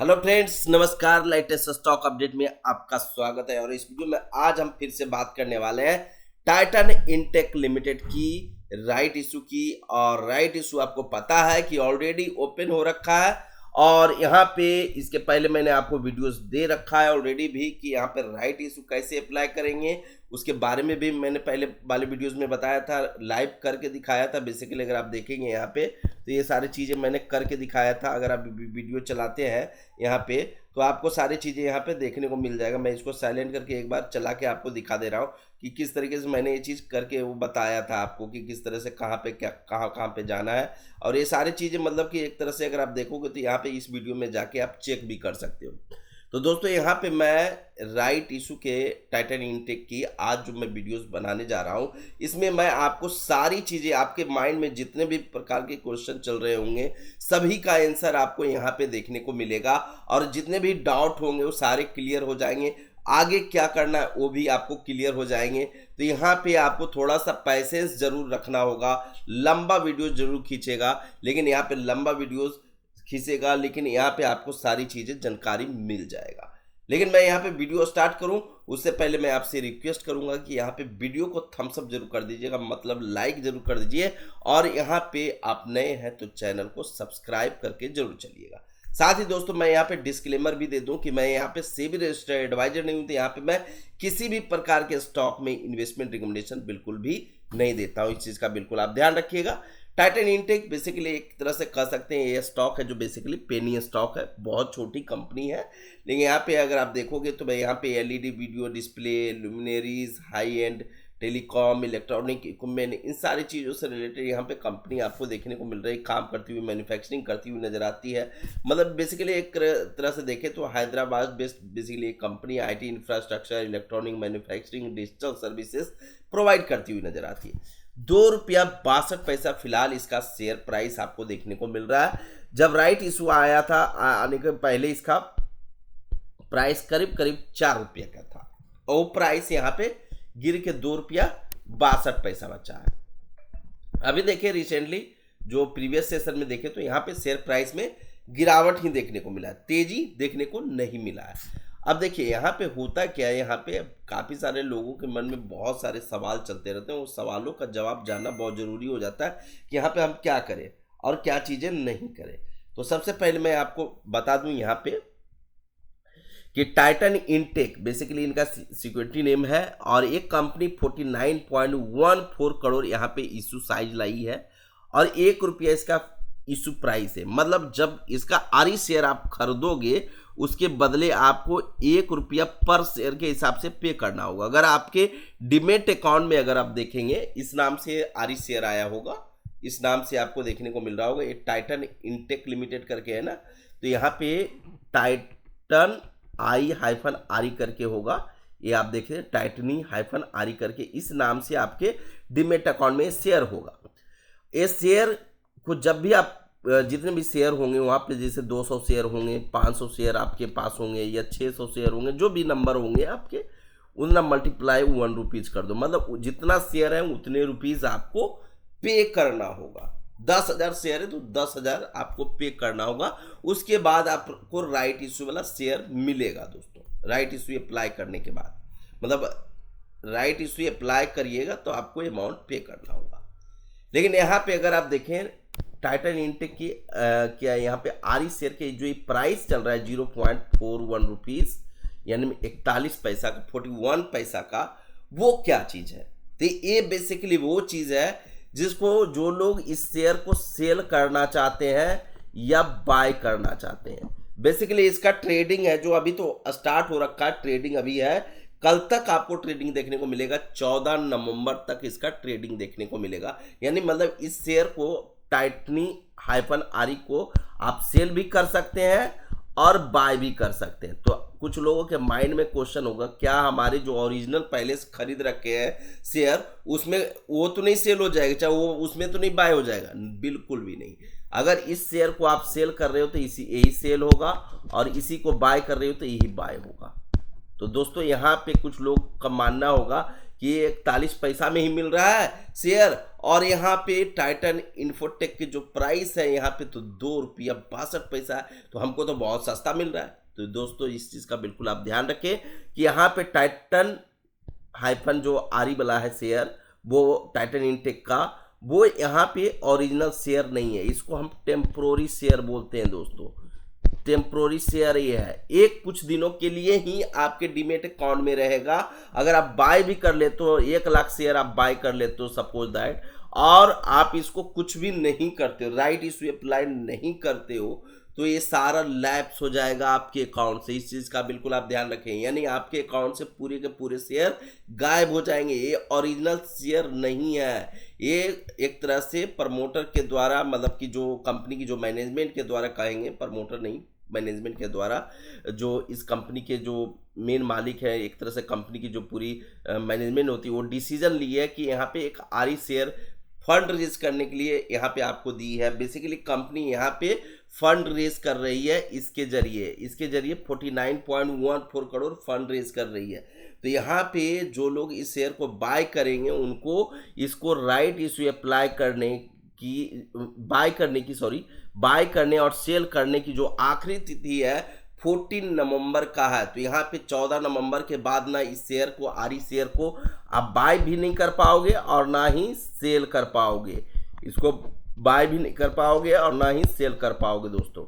Hello friends, नमस्कार। Latest stock update में आपका स्वागत है। और इस वीडियो में आज हम फिर से बात करने वाले हैं टाइटन इंटेक लिमिटेड की राइट इशू की। और राइट इशू आपको पता है कि ऑलरेडी ओपन हो रखा है और यहाँ पे इसके पहले मैंने आपको वीडियोस दे रखा है ऑलरेडी भी कि यहाँ पे राइट इशू कैसे अप्लाई करेंगे, उसके बारे में भी मैंने पहले वाले वीडियोस में बताया था, लाइव करके दिखाया था। बेसिकली अगर आप देखेंगे यहाँ पे तो ये सारी चीज़ें मैंने करके दिखाया था। अगर आप वीडियो चलाते हैं यहाँ पे तो आपको सारी चीज़ें यहाँ पे देखने को मिल जाएगा। मैं इसको साइलेंट करके एक बार चला के आपको दिखा दे रहा हूँ कि किस तरीके से मैंने ये चीज़ करके वो बताया था आपको कि किस तरह से कहाँ पे क्या कहाँ पे जाना है। और ये सारी चीज़ें मतलब कि एक तरह से अगर आप देखोगे तो यहाँ पे इस वीडियो में जाके आप चेक भी कर सकते हो। तो दोस्तों यहाँ पे मैं राइट इशू के टाइटन इंटेक की आज जो मैं वीडियोस बनाने जा रहा हूँ, इसमें मैं आपको सारी चीज़ें, आपके माइंड में जितने भी प्रकार के क्वेश्चन चल रहे होंगे सभी का आंसर आपको यहाँ पे देखने को मिलेगा। और जितने भी डाउट होंगे वो सारे क्लियर हो जाएंगे। आगे क्या करना है वो भी आपको क्लियर हो जाएंगे। तो यहाँ पे आपको थोड़ा सा पैसेंस जरूर रखना होगा। लंबा वीडियो जरूर खींचेगा, लेकिन यहाँ पे लंबा वीडियोस खींचेगा लेकिन यहाँ पे आपको सारी चीज़ें जानकारी मिल जाएगा। लेकिन मैं यहाँ पे वीडियो स्टार्ट करूँ उससे पहले मैं आपसे रिक्वेस्ट करूँगा कि यहाँ पे वीडियो को थम्स अप जरूर कर दीजिएगा, मतलब लाइक जरूर कर दीजिए। और यहाँ पे आप नए हैं तो चैनल को सब्सक्राइब करके जरूर चलिएगा। साथ ही दोस्तों मैं यहाँ पे डिस्क्लेमर भी दे दूं कि मैं यहाँ पे सेबी रजिस्टर्ड एडवाइजर नहीं हूँ। तो यहाँ पे मैं किसी भी प्रकार के स्टॉक में इन्वेस्टमेंट रिकमेंडेशन बिल्कुल भी नहीं देता हूँ। इस चीज़ का बिल्कुल आप ध्यान रखिएगा। टाइटन इंटेक बेसिकली एक तरह से कह सकते हैं ये स्टॉक है जो बेसिकली पेनी स्टॉक है, बहुत छोटी कंपनी है। लेकिन यहाँ पे अगर आप देखोगे तो मैं यहाँ पे LED video display, luminaries, high end telecom, electronic equipment, इन सारी चीज़ों से रिलेटेड यहाँ पे कंपनी आपको देखने को मिल रही है, काम करती हुई, मैन्युफैक्चरिंग करती हुई नजर आती है। मतलब बेसिकली एक तरह से देखें तो हैदराबाद बेस्ड बेसिकली एक company IT infrastructure, electronic manufacturing, digital services provide करती हुई नजर आती है। ₹2.62 फिलहाल इसका शेयर प्राइस आपको देखने को मिल रहा है। जब राइट इशू आया था आने के पहले इसका प्राइस करीब करीब ₹4 का था और वो प्राइस यहाँ पे गिर के ₹2.62 बचा है। अभी देखिए रिसेंटली जो प्रीवियस सेशन में देखे तो यहाँ पे शेयर प्राइस में गिरावट ही देखने को मिला है, तेजी देखने को नहीं मिला है। अब देखिए यहाँ पे होता क्या है, यहाँ पे काफ़ी सारे लोगों के मन में बहुत सारे सवाल चलते रहते हैं। उस सवालों का जवाब जानना बहुत ज़रूरी हो जाता है कि यहाँ पे हम क्या करें और क्या चीज़ें नहीं करें। तो सबसे पहले मैं आपको बता दूं यहाँ पे कि टाइटन इंटेक बेसिकली इनका सिक्योरिटी नेम है और एक कंपनी 49.14 करोड़ यहाँ पे इशू साइज लाई है और ₹1 इसका इशू प्राइस है। मतलब जब इसका आरी शेयर आप खरीदोगे उसके बदले आपको ₹1 पर शेयर के हिसाब से पे करना होगा। अगर आपके डीमेट अकाउंट में अगर आप देखेंगे इस नाम से आरी शेयर आया होगा, इस नाम से आपको देखने को मिल रहा होगा, ये टाइटन इंटेक लिमिटेड करके है ना। तो यहाँ पे टाइटन I-RE करके होगा, ये आप देखिए टाइटनी -RE करके इस नाम से आपके डीमेट अकाउंट में शेयर होगा। ये शेयर को जब भी आप जितने भी शेयर होंगे वहाँ पे जैसे 200 शेयर होंगे, 500 शेयर आपके पास होंगे या 600 शेयर होंगे, जो भी नंबर होंगे आपके उतना मल्टीप्लाई ₹1 कर दो। मतलब जितना शेयर है उतने रुपीज़ आपको पे करना होगा। 10,000 शेयर है तो 10,000 आपको पे करना होगा। उसके बाद आपको राइट इशू वाला शेयर मिलेगा दोस्तों। राइट इशू अप्लाई करने के बाद मतलब राइट इशू अप्लाई करिएगा तो आपको अमाउंट पे करना होगा। लेकिन यहाँ पे अगर आप देखें टाइटन इंटेक की क्या यहाँ पे आरी शेयर के जो ये प्राइस चल रहा है ₹0.41 यानी 41 पैसा का, 41 पैसा का, वो क्या चीज़ है? तो ये बेसिकली वो चीज़ है जिसको जो लोग इस शेयर को सेल करना चाहते हैं या बाय करना चाहते हैं। बेसिकली इसका ट्रेडिंग है जो अभी तो स्टार्ट हो रखा है, ट्रेडिंग अभी है। कल तक आपको ट्रेडिंग देखने को मिलेगा, 14 नवंबर तक इसका ट्रेडिंग देखने को मिलेगा। यानी मतलब इस शेयर को टाइटनी -RE को आप सेल भी कर सकते हैं और बाय भी कर सकते हैं। तो कुछ लोगों के माइंड में क्वेश्चन होगा क्या हमारे जो ओरिजिनल पहले से खरीद रखे हैं शेयर उसमें वो तो नहीं सेल हो जाएगा, चाहे वो उसमें तो नहीं बाय हो जाएगा? बिल्कुल भी नहीं। अगर इस शेयर को आप सेल कर रहे हो तो यही सेल होगा और इसी को बाय कर रहे हो तो यही बाय होगा। तो दोस्तों यहाँ पे कुछ लोग का मानना होगा कि 41 पैसा में ही मिल रहा है शेयर, और यहाँ पे टाइटन इन्फोटेक की जो प्राइस है यहाँ पे तो 2 रुपया 62 पैसा है, तो हमको तो बहुत सस्ता मिल रहा है। तो दोस्तों इस चीज़ का बिल्कुल आप ध्यान रखें कि यहाँ पे टाइटन हाइफन जो आरी वाला है शेयर, वो टाइटन इनटेक का, वो यहाँ पे ओरिजिनल शेयर नहीं है, इसको हम टेम्प्रोरी शेयर बोलते हैं दोस्तों। टेम्प्रोरी शेयर ये है, एक कुछ दिनों के लिए ही आपके डीमेट अकाउंट में रहेगा। अगर आप बाय भी कर लेते हो, 1 लाख शेयर आप बाय कर लेते हो सपोज दैट, और आप इसको कुछ भी नहीं करते हो, राइट इशू अप्लाई नहीं करते हो, तो ये सारा लैप्स हो जाएगा आपके अकाउंट से। इस चीज़ का बिल्कुल आप ध्यान रखें, यानी आपके अकाउंट से पूरे के पूरे शेयर गायब हो जाएंगे। ये ओरिजिनल शेयर नहीं है, ये एक तरह से प्रमोटर के द्वारा, मतलब कि जो कंपनी की जो मैनेजमेंट के द्वारा, कहेंगे प्रमोटर नहीं, मैनेजमेंट के द्वारा, जो इस कंपनी के जो मेन मालिक है, एक तरह से कंपनी की जो पूरी मैनेजमेंट होती है, वो डिसीजन ली है कि यहाँ पे एक आरी शेयर फंड रेज करने के लिए यहाँ पे आपको दी है। बेसिकली कंपनी यहाँ पे फंड रेज कर रही है, इसके जरिए 49.14 करोड़ फंड रेज कर रही है। तो यहाँ पे जो लोग इस शेयर को बाय करेंगे उनको इसको राइट इशू अप्लाई करने की, बाय करने और सेल करने की जो आखिरी तिथि है 14 नवंबर का है। तो यहाँ पे 14 नवंबर के बाद ना इस शेयर को, आरी शेयर को आप बाय भी नहीं कर पाओगे और ना ही सेल कर पाओगे, इसको बाय भी नहीं कर पाओगे और ना ही सेल कर पाओगे दोस्तों।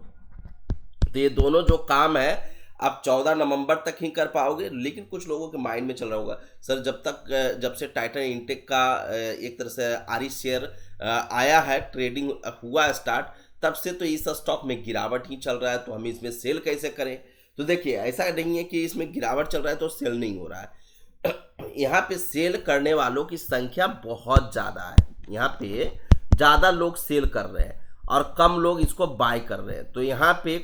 तो ये दोनों जो काम है आप 14 नवंबर तक ही कर पाओगे। लेकिन कुछ लोगों के माइंड में चल रहा होगा, सर जब से टाइटन इनटेक का एक तरह से आरी शेयर आया है, ट्रेडिंग हुआ स्टार्ट, तब से तो इस स्टॉक में गिरावट ही चल रहा है, तो हम इसमें सेल कैसे करें। तो देखिए ऐसा नहीं है कि इसमें गिरावट चल रहा है तो सेल नहीं हो रहा है। यहाँ पे सेल करने वालों की संख्या बहुत ज़्यादा है, यहाँ पे ज़्यादा लोग सेल कर रहे हैं और कम लोग इसको बाय कर रहे हैं। तो यहाँ पे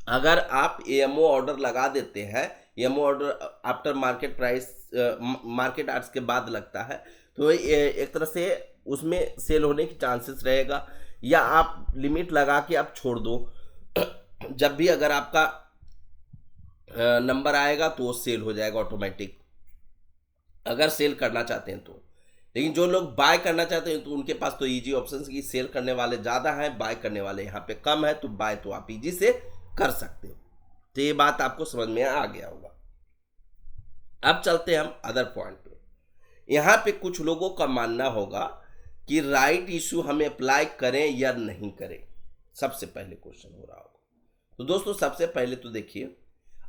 अगर आप एएमओ ऑर्डर लगा देते हैं, AMO order after market price, market hours के बाद लगता है, तो एक तरह से उसमें सेल होने की चांसेस रहेगा। या आप लिमिट लगा के आप छोड़ दो, जब भी अगर आपका नंबर आएगा तो वो सेल हो जाएगा ऑटोमेटिक, अगर सेल करना चाहते हैं तो। लेकिन जो लोग बाय करना चाहते हैं तो उनके पास तो इजी ऑप्शन की, सेल करने वाले ज़्यादा हैं, बाय करने वाले यहाँ पे कम है, तो बाय तो आप इजी से कर सकते हो। तो ये बात आपको समझ में आ गया होगा। अब चलते हैं हम अदर पॉइंट पे। यहाँ पे कुछ लोगों का मानना होगा कि राइट इशू हमें अप्लाई करें या नहीं करें, सबसे पहले क्वेश्चन हो रहा होगा। तो दोस्तों सबसे पहले तो देखिए,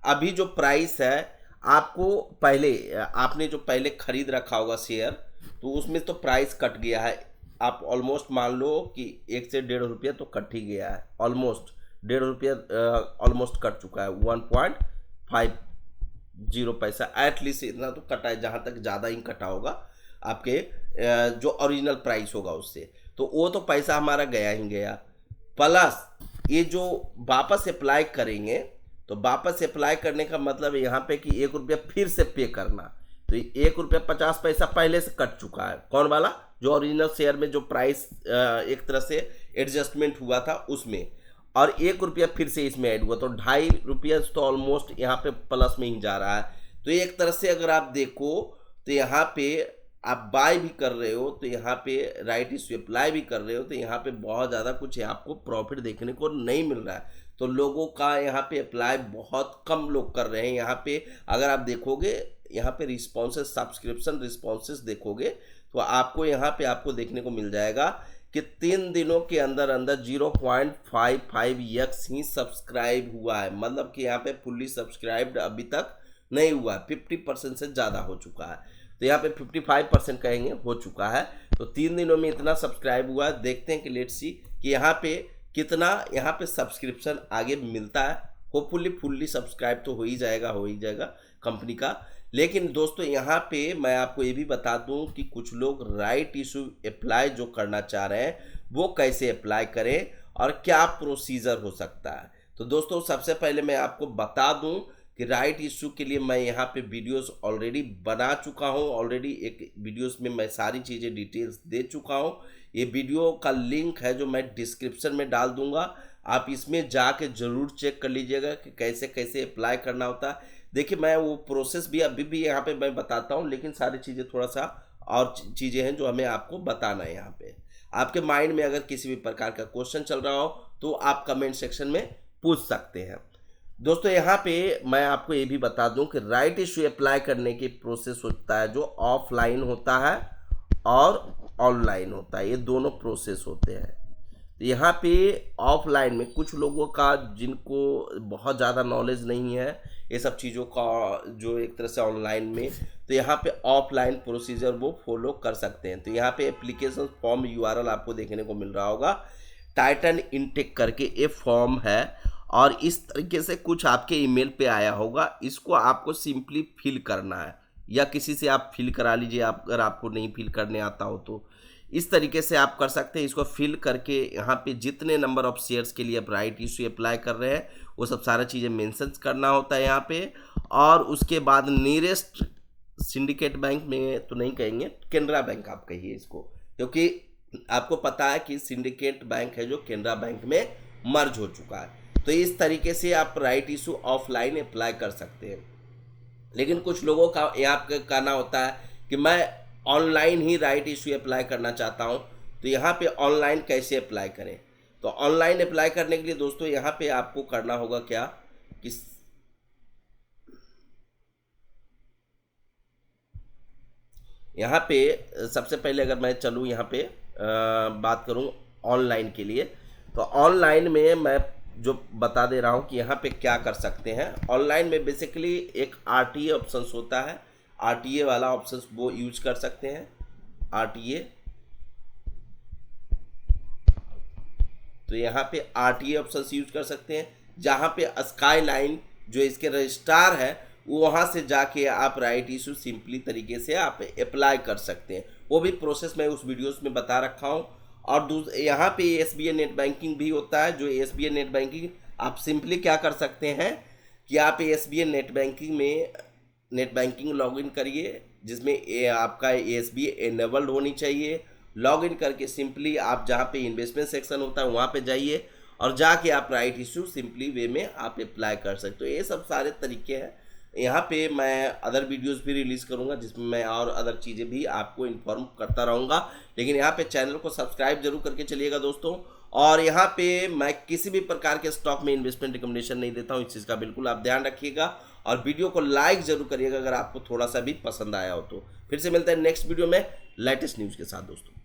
अभी जो प्राइस है, आपको आपने जो पहले खरीद रखा होगा शेयर, तो उसमें तो प्राइस कट गया है। आप ऑलमोस्ट मान लो कि 1 से 1.5 रुपया तो कट ही गया है, ऑलमोस्ट 1.5 रुपया ऑलमोस्ट कट चुका है, 1.50 पैसा एटलीस्ट इतना तो कटा है, जहाँ तक ज़्यादा ही कटा होगा आपके जो ओरिजिनल प्राइस होगा उससे, तो वो तो पैसा हमारा गया ही गया। प्लस ये जो वापस अप्लाई करेंगे, तो वापस अप्लाई करने का मतलब यहाँ पे कि 1 रुपया फिर से पे करना, तो 1.50 रुपया पहले से कट चुका है। कौन वाला? जो ओरिजिनल शेयर में जो प्राइस एक तरह से एडजस्टमेंट हुआ था उसमें, और 1 रुपया फिर से इसमें ऐड हुआ, तो 2.5 रुपया तो ऑलमोस्ट यहाँ पे प्लस में ही जा रहा है। तो एक तरह से अगर आप देखो तो यहाँ पे आप बाय भी कर रहे हो, तो यहाँ पे राइट इशू अप्लाई भी कर रहे हो, तो यहाँ पे बहुत ज़्यादा कुछ आपको प्रॉफिट देखने को नहीं मिल रहा है। तो लोगों का यहाँ पे अप्लाई बहुत कम लोग कर रहे हैं। यहाँ पे अगर आप देखोगे, यहाँ पे रिस्पॉन्सेस, सब्सक्रिप्शन रिस्पॉन्सेस देखोगे, तो आपको यहाँ पे आपको देखने को मिल जाएगा कि 3 दिनों के अंदर अंदर 0.55x ही सब्सक्राइब हुआ है। मतलब कि यहाँ पे फुल्ली सब्सक्राइब्ड अभी तक नहीं हुआ है, 50% से ज़्यादा हो चुका है। तो यहाँ पे 55% कहेंगे हो चुका है। तो 3 दिनों में इतना सब्सक्राइब हुआ है। देखते हैं कि लेट्स सी कि यहाँ पे कितना यहाँ पे सब्सक्रिप्शन आगे मिलता है। होपफुली फुल्ली सब्सक्राइब तो हो ही जाएगा कंपनी का। लेकिन दोस्तों यहाँ पे मैं आपको ये भी बता दूं कि कुछ लोग राइट इशू अप्लाई जो करना चाह रहे हैं वो कैसे अप्लाई करें और क्या प्रोसीजर हो सकता है। तो दोस्तों सबसे पहले मैं आपको बता दूं कि राइट इशू के लिए मैं यहाँ पे वीडियोस ऑलरेडी बना चुका हूँ। ऑलरेडी एक वीडियोस में मैं सारी चीज़ें डिटेल्स दे चुका हूँ। ये वीडियो का लिंक है जो मैं डिस्क्रिप्शन में डाल दूंगा, आप इसमें जाके ज़रूर चेक कर लीजिएगा कि कैसे कैसे अप्लाई करना होता है। देखिए मैं वो प्रोसेस भी अभी भी यहाँ पे मैं बताता हूँ, लेकिन सारी चीज़ें थोड़ा सा और चीज़ें हैं जो हमें आपको बताना है यहाँ पे। आपके माइंड में अगर किसी भी प्रकार का क्वेश्चन चल रहा हो तो आप कमेंट सेक्शन में पूछ सकते हैं। दोस्तों यहाँ पे मैं आपको ये भी बता दूं कि राइट इशू अप्लाई करने की प्रोसेस होता है जो ऑफलाइन होता है और ऑनलाइन होता है, ये दोनों प्रोसेस होते हैं। तो यहाँ पे ऑफलाइन में कुछ लोगों का जिनको बहुत ज़्यादा नॉलेज नहीं है ये सब चीज़ों का, जो एक तरह से ऑनलाइन में, तो यहाँ पे ऑफलाइन प्रोसीजर वो फॉलो कर सकते हैं। तो यहाँ पे एप्लीकेशन फॉर्म यूआरएल आपको देखने को मिल रहा होगा, टाइटन इनटेक करके ये फॉर्म है और इस तरीके से कुछ आपके ईमेल पे आया होगा। इसको आपको सिंपली फिल करना है या किसी से आप फिल करा लीजिए, आप अगर आपको नहीं फिल करने आता हो तो इस तरीके से आप कर सकते हैं। इसको फिल करके यहाँ पे जितने नंबर ऑफ शेयर्स के लिए आप राइट इशू अप्लाई कर रहे हैं वो सब सारा चीज़ें मेंशन करना होता है यहाँ पे। और उसके बाद नियरेस्ट सिंडिकेट बैंक में तो नहीं कहेंगे, केनरा बैंक आप कहिए इसको, क्योंकि आपको पता है कि सिंडिकेट बैंक है जो केनरा बैंक में मर्ज हो चुका है। तो इस तरीके से आप राइट इशू ऑफलाइन अप्लाई कर सकते हैं। लेकिन कुछ लोगों का यहाँ पे कहना होता है कि मैं ऑनलाइन ही राइट इशू अप्लाई करना चाहता हूँ, तो यहाँ पे ऑनलाइन कैसे अप्लाई करें। तो ऑनलाइन अप्लाई करने के लिए दोस्तों यहाँ पे आपको करना होगा क्या कि यहाँ पे सबसे पहले अगर मैं चलूँ यहाँ पे बात करूँ ऑनलाइन के लिए, तो ऑनलाइन में मैं जो बता दे रहा हूँ कि यहाँ पे क्या कर सकते हैं। ऑनलाइन में बेसिकली एक आरटीए ऑप्शंस होता है, आरटीए वाला ऑप्शंस वो यूज कर सकते हैं, आरटीए। तो यहाँ पे आरटीए ऑप्शंस यूज कर सकते हैं, जहाँ पे स्काई लाइन जो इसके रजिस्ट्रार है वहाँ से जाके आप राइट इशू सिंपली तरीके से आप अप्लाई कर सकते हैं। वो भी प्रोसेस मैं उस वीडियोस में बता रखा हूँ। और यहाँ पे एसबीआई नेट बैंकिंग भी होता है, जो एसबीआई नेट बैंकिंग आप सिंपली क्या कर सकते हैं कि आप एसबीआई नेट बैंकिंग में नेट बैंकिंग लॉगिन करिए, जिसमें आपका एसबीआई एनेबल्ड होनी चाहिए। लॉगिन करके सिंपली आप जहाँ पे इन्वेस्टमेंट सेक्शन होता है वहाँ पे जाइए और जाके आप राइट इशू सिंपली वे में आप अप्लाई कर सकते हो। ये सब सारे तरीके हैं। यहाँ पे मैं अदर वीडियोस भी रिलीज़ करूँगा जिसमें मैं और अदर चीज़ें भी आपको इन्फॉर्म करता रहूँगा, लेकिन यहाँ पे चैनल को सब्सक्राइब जरूर करके चलिएगा दोस्तों। और यहाँ पे मैं किसी भी प्रकार के स्टॉक में इन्वेस्टमेंट रिकमेंडेशन नहीं देता हूँ, इस चीज़ का बिल्कुल आप ध्यान रखिएगा। और वीडियो को लाइक जरूर करिएगा अगर आपको थोड़ा सा भी पसंद आया हो तो। फिर से मिलते हैं नेक्स्ट वीडियो में लेटेस्ट न्यूज़ के साथ दोस्तों।